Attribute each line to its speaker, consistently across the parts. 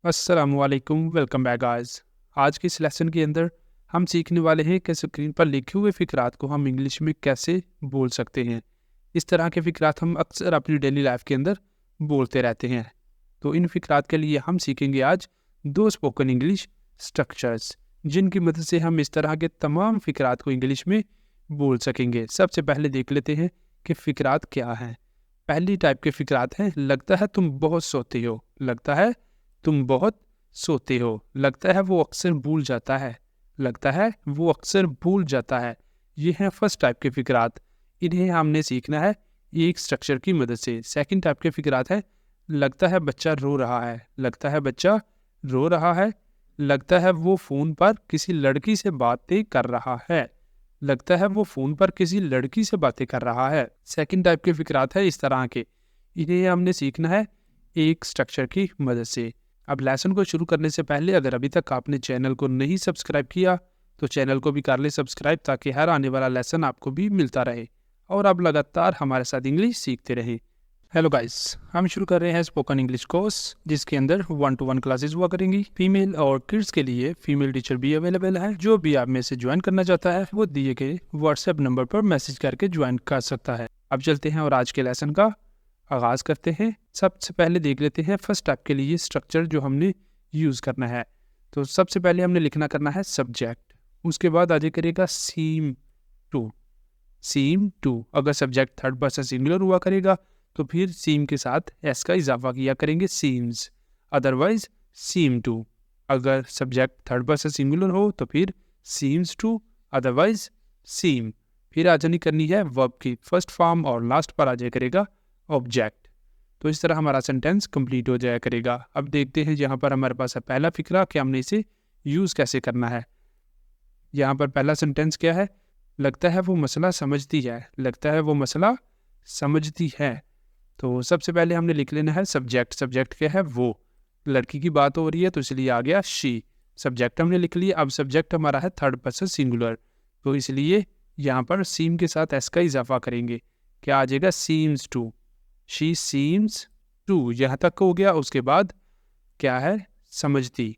Speaker 1: अस्सलामुअलैकुम, welcome back guys. आज के इस लेसन के अंदर हम सीखने वाले हैं कि स्क्रीन पर लिखे हुए फ़िक्रात को हम इंग्लिश में कैसे बोल सकते हैं। इस तरह के फ़िक्रात हम अक्सर अपनी डेली लाइफ के अंदर बोलते रहते हैं। तो इन फ़िक्रात के लिए हम सीखेंगे आज दो स्पोकन इंग्लिश स्ट्रक्चर्स, जिनकी मदद से हम इस तरह के तमाम फ़िक्रात को इंग्लिश में बोल सकेंगे। सबसे पहले देख लेते हैं कि फ़िक्रात क्या हैं। पहली टाइप के फ़िक्रात हैं, लगता है तुम बहुत सोते हो। लगता है तुम बहुत सोते हो। लगता है वो अक्सर भूल जाता है। लगता है वो अक्सर भूल जाता है। ये हैं फर्स्ट टाइप के फ़िक्रात। इन्हें हमने सीखना है एक स्ट्रक्चर की मदद से। सेकंड टाइप के फ़िक्रात है, लगता है बच्चा रो रहा है। लगता है बच्चा रो रहा है। लगता है वो फ़ोन पर किसी लड़की से बातें कर रहा है। लगता है वो फ़ोन पर किसी लड़की से बातें कर रहा है। सेकंड टाइप के फ़िक्रात है इस तरह के। इन्हें हमने सीखना है एक स्ट्रक्चर की मदद से। अब लेसन को शुरू करने से पहले अगर अभी तक आपने चैनल को नहीं सब्सक्राइब किया तो चैनल को भी कर ले सब्सक्राइब, ताकि हर आने वाला लेसन आपको भी मिलता रहे और आप लगातार हमारे साथ इंग्लिश सीखते रहें। हेलो गाइस, हम शुरू कर रहे हैं स्पोकन इंग्लिश कोर्स, जिसके अंदर 1-to-1 क्लासेस हुआ करेंगी। फीमेल और किड्स के लिए फीमेल टीचर भी अवेलेबल है। जो भी आप में से ज्वाइन करना चाहता है वो दिए गए व्हाट्सएप नंबर पर मैसेज करके ज्वाइन कर सकता है। अब चलते हैं और आज के लेसन का आगाज़ करते हैं। सबसे पहले देख लेते हैं फर्स्ट टाइप के लिए स्ट्रक्चर जो हमने यूज़ करना है। तो सबसे पहले हमने लिखना करना है सब्जेक्ट, उसके बाद आगे करेगा सीम टू। सीम टू अगर सब्जेक्ट थर्ड पर्सन सिंगुलर हुआ करेगा तो फिर सीम के साथ एस का इजाफा किया करेंगे, सीम्स। Otherwise seem to. अगर सब्जेक्ट थर्ड पर्सन सिंगुलर हो तो फिर सीम्स टू, अदरवाइज सीम। फिर आ जानी करनी है वर्ब की फर्स्ट फॉर्म और लास्ट पर आ जाया करेगा ऑब्जेक्ट। तो इस तरह हमारा सेंटेंस कंप्लीट हो जाया करेगा। अब देखते हैं यहाँ पर हमारे पास है पहला फिक्रा कि हमने इसे यूज़ कैसे करना है। यहाँ पर पहला सेंटेंस क्या है, लगता है वो मसला समझती है। लगता है वो मसला समझती है। तो सबसे पहले हमने लिख लेना है सब्जेक्ट। सब्जेक्ट क्या है, वो। लड़की की बात हो रही है तो इसलिए आ गया शी। सब्जेक्ट हमने लिख लिया। अब सब्जेक्ट हमारा है थर्ड पर्सन सिंगुलर, तो इसलिए यहाँ पर सीम के साथ एस का इजाफा करेंगे। क्या आ जाएगा, seems to. She seems to, यहाँ तक हो गया। उसके बाद क्या है, समझती।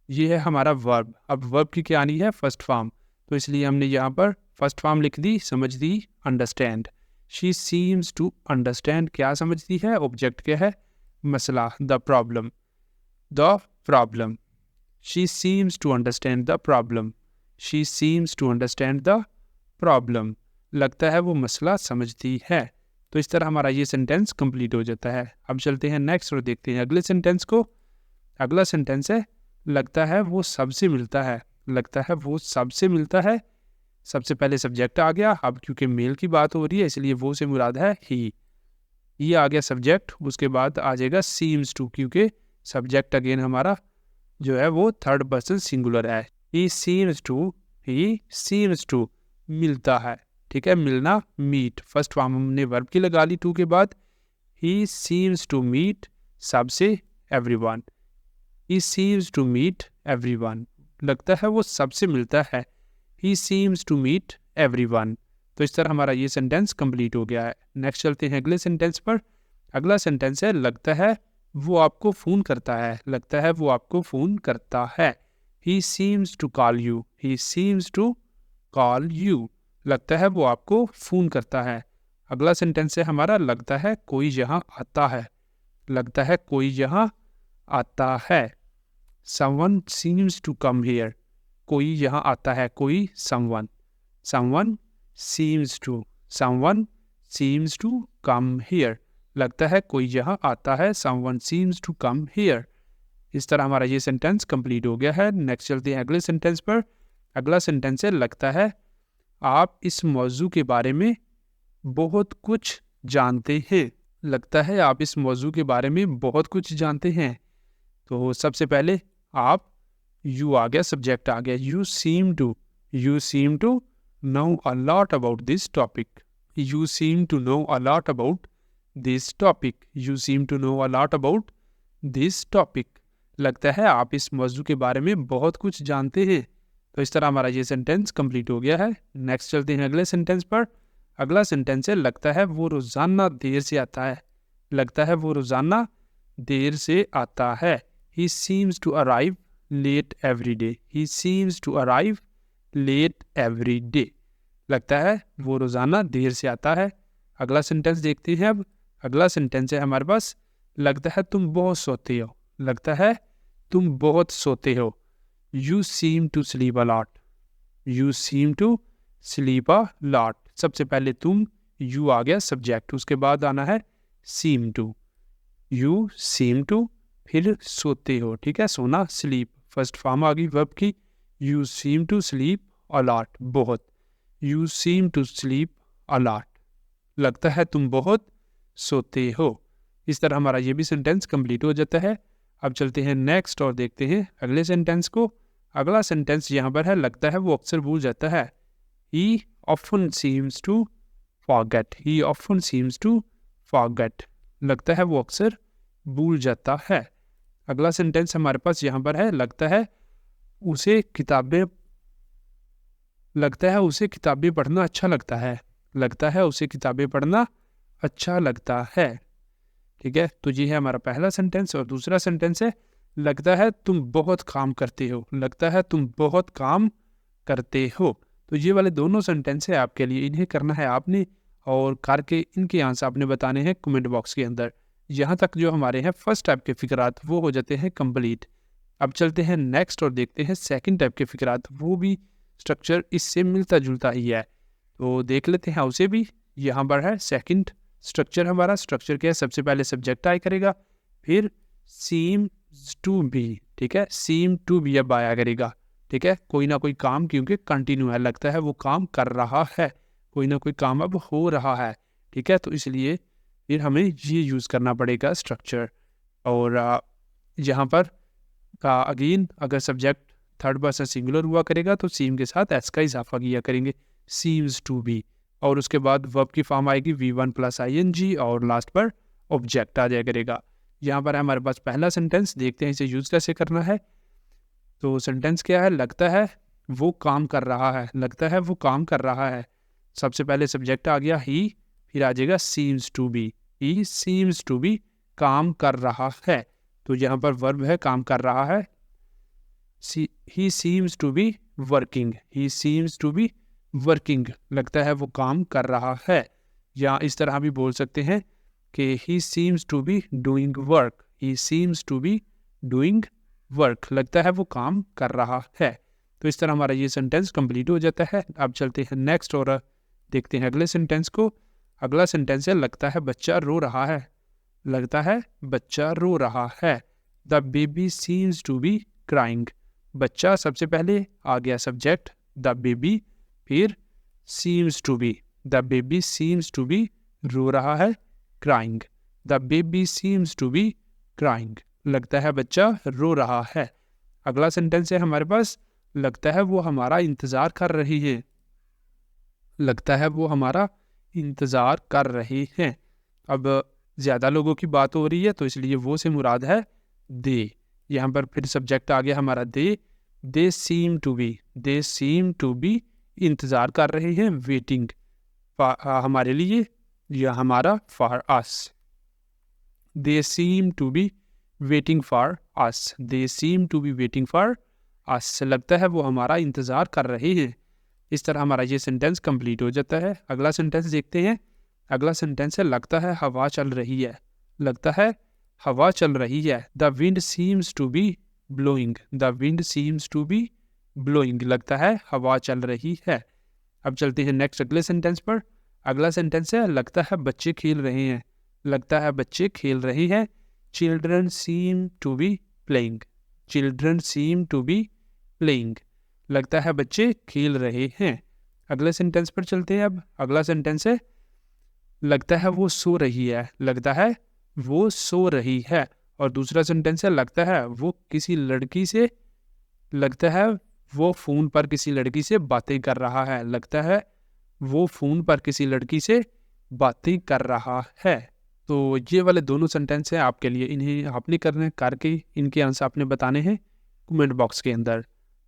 Speaker 1: ये है हमारा वर्ब। अब वर्ब की क्या आनी है, फर्स्ट फॉर्म, तो इसलिए हमने यहाँ पर फर्स्ट फॉर्म लिख दी, समझती, understand. She seems to understand, क्या समझती है, ऑब्जेक्ट क्या है, मसला, the problem. The problem. She seems to understand the problem. She seems to understand the problem. लगता है वो मसला समझती है। तो इस तरह हमारा ये सेंटेंस कंप्लीट हो जाता है। अब चलते हैं नेक्स्ट और देखते हैं अगले सेंटेंस को। अगला सेंटेंस है, लगता है वो सबसे मिलता है। लगता है वो सबसे मिलता है। सबसे पहले सब्जेक्ट आ गया। अब क्योंकि मेल की बात हो रही है इसलिए वो से मुराद है ही। ये आ गया सब्जेक्ट। उसके बाद आ जाएगा सीम्स टू, क्योंकि सब्जेक्ट अगेन हमारा जो है वो थर्ड पर्सन सिंगुलर है। He seems to, he seems to, मिलता है। ठीक है, मिलना, मीट। फर्स्ट फॉर्म हमने वर्ब की लगा ली टू के बाद। ही सीम्स टू मीट सबसे everyone. He seems to meet everyone, लगता है वो सबसे मिलता है। He seems to meet everyone. तो इस तरह हमारा ये सेंटेंस कंप्लीट हो गया है। नेक्स्ट चलते हैं अगले सेंटेंस पर। अगला सेंटेंस है, लगता है वो आपको फ़ोन करता है। लगता है वो आपको फ़ोन करता है। He seems to call you. He seems to call you, लगता है वो आपको फ़ोन करता है। अगला सेंटेंस है हमारा, लगता है कोई यहाँ आता है। लगता है कोई यहाँ आता है। Someone seems to come here, कोई यहाँ आता है, कोई, someone. Someone seems to, someone seems to come here, लगता है कोई यहाँ आता है। Someone seems to come here. इस तरह हमारा ये सेंटेंस कंप्लीट हो गया है। नेक्स्ट चलते हैं अगले सेंटेंस पर। अगला सेंटेंस है, लगता है आप इस मौजू के बारे में बहुत कुछ जानते हैं। लगता है आप इस मौजू के बारे में बहुत कुछ जानते हैं। तो सबसे पहले आप, यू आ गया, सब्जेक्ट आ गया। You seem to know a lot about this topic. You seem to know a lot about this topic. You seem to know a lot about this topic, लगता है आप इस मौजू के बारे में बहुत कुछ जानते हैं। तो इस तरह हमारा ये सेंटेंस कंप्लीट हो गया है। नेक्स्ट चलते हैं अगले सेंटेंस पर। अगला सेंटेंस है, लगता है वो रोज़ाना देर से आता है। लगता है वो रोज़ाना देर से आता है। He seems to arrive late every day, he seems to arrive late every day. लगता है वो रोज़ाना देर से आता है। अगला सेंटेंस देखते हैं अब। अगला सेंटेंस है हमारे पास, लगता है तुम बहुत सोते हो, लगता है तुम बहुत सोते हो। You seem to sleep a lot, you seem to sleep a lot. सबसे पहले तुम, यू आ गया सब्जेक्ट, उसके बाद आना है seem to, you seem to, फिर सोते हो, ठीक है, सोना स्लीप, फर्स्ट फॉर्म आ गई वर्ब की। You seem to sleep a lot, बहुत, you seem to sleep a lot, लगता है तुम बहुत सोते हो। इस तरह हमारा ये भी सेंटेंस कंप्लीट हो जाता है। अब चलते हैं नेक्स्ट और देखते हैं अगले सेंटेंस को। अगला सेंटेंस यहाँ पर है, लगता है वो अक्सर भूल जाता है। He often seems to forget, he often seems to forget, लगता है वो अक्सर भूल जाता है। अगला सेंटेंस हमारे पास यहाँ पर है, लगता है उसे किताबें, लगता है उसे किताबें पढ़ना अच्छा लगता है, लगता है उसे किताबें पढ़ना अच्छा लगता है। ठीक है, तो ये है हमारा पहला सेंटेंस। और दूसरा सेंटेंस है, लगता है तुम बहुत काम करते हो, लगता है तुम बहुत काम करते हो। तो ये वाले दोनों सेंटेंस है आपके लिए, इन्हें करना है आपने और करके इनके आंसर आपने बताने हैं कमेंट बॉक्स के अंदर। यहाँ तक जो हमारे हैं फर्स्ट टाइप के फिक्रात वो हो जाते हैं कंप्लीट। अब चलते हैं नेक्स्ट और देखते हैं सेकंड टाइप के फिक्रात, वो भी स्ट्रक्चर इससे मिलता जुलता ही है, तो देख लेते हैं उसे भी। यहाँ पर है सेकंड स्ट्रक्चर, हमारा स्ट्रक्चर क्या है, सबसे पहले सब्जेक्ट आया करेगा, फिर सीम टू बी, ठीक है, सीम टू बी अब आया करेगा, ठीक है, कोई ना कोई काम क्योंकि कंटिन्यू है, लगता है वो काम कर रहा है, कोई ना कोई काम अब हो रहा है, ठीक है, तो इसलिए फिर हमें ये यूज़ करना पड़ेगा स्ट्रक्चर। और यहाँ पर अगेन अगर सब्जेक्ट थर्ड पर्सन सिंगुलर हुआ करेगा तो सीम के साथ एस का इजाफा किया करेंगे, सीम्स टू बी, और उसके बाद वर्ब की फॉर्म आएगी V1 + ing और लास्ट पर ऑब्जेक्ट आ जाया करेगा। यहाँ पर है हमारे पास पहला सेंटेंस, देखते हैं इसे यूज़ कैसे करना है। तो सेंटेंस क्या है, लगता है वो काम कर रहा है, लगता है वो काम कर रहा है। सबसे पहले सब्जेक्ट आ गया ही, फिर आ जाएगा seems to be, he seems to be काम कर रहा है, तो यहाँ पर वर्ब है काम कर रहा है। He seems to be working, he seems to be working, लगता है वो काम कर रहा है। या इस तरह भी बोल सकते हैं कि he seems to be doing work, he seems to be doing work, लगता है वो काम कर रहा है। तो इस तरह हमारा ये सेंटेंस कंप्लीट हो जाता है। अब चलते हैं नेक्स्ट और देखते हैं अगले सेंटेंस को। अगला सेंटेंस है, लगता है बच्चा रो रहा है, लगता है बच्चा रो रहा है। The baby seems to be crying, बच्चा सबसे पहले आ गया सब्जेक्ट द बेबी, फिर seems to be, the baby seems to be रो रहा है, crying, the baby seems to be crying, लगता है बच्चा रो रहा है। अगला सेंटेंस है हमारे पास, लगता है वो हमारा इंतज़ार कर रही है, लगता है वो हमारा इंतज़ार कर रहे हैं। अब ज़्यादा लोगों की बात हो रही है तो इसलिए वो से मुराद है दे, यहाँ पर फिर सब्जेक्ट आ गया हमारा they seem to be, they seem to be इंतज़ार कर रहे हैं, वेटिंग हमारे लिए, या हमारा for us, they seem to be waiting for us, they seem to be waiting for us, लगता है वो हमारा इंतज़ार कर रहे हैं। इस तरह हमारा ये सेंटेंस कंप्लीट हो जाता है। अगला सेंटेंस देखते हैं। अगला सेंटेंस है, लगता है हवा चल रही है, लगता है हवा चल रही है। The wind seems to be blowing, the wind seems to be blowing, लगता है हवा चल रही है। अब चलते हैं नेक्स्ट अगले सेंटेंस पर। अगला सेंटेंस है, लगता है बच्चे खेल रहे हैं, लगता है बच्चे खेल रहे हैं। Children seem to be playing, children seem to be playing, लगता है बच्चे खेल रहे हैं। अगले सेंटेंस पर चलते हैं। अब अगला सेंटेंस है, लगता है वो सो रही है, लगता है वो सो रही है। और दूसरा सेंटेंस है, लगता है वो किसी लड़की से, लगता है वो फ़ोन पर किसी लड़की से बातें कर रहा है, लगता है वो फ़ोन पर किसी लड़की से बातें कर रहा है। तो ये वाले दोनों सेंटेंस हैं आपके लिए, इन्हें आपने करके इनके आंसर आपने बताने हैं कमेंट बॉक्स के अंदर।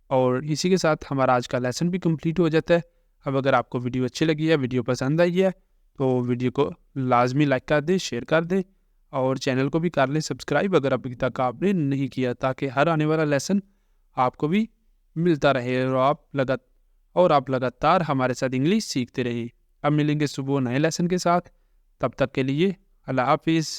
Speaker 1: और इसी के साथ हमारा आज का लेसन भी कंप्लीट हो जाता है। अब अगर आपको वीडियो अच्छी लगी है, वीडियो पसंद आई है, तो वीडियो को लाजमी लाइक कर दें, शेयर कर दें और चैनल को भी कर लें सब्सक्राइब अगर अभी तक आपने नहीं किया, ताकि हर आने वाला लेसन आपको भी मिलता रहे और आप लगातार हमारे साथ इंग्लिश सीखते रहें। अब मिलेंगे सुबह नए लेसन के साथ, तब तक के लिए अल्लाह हाफिज़।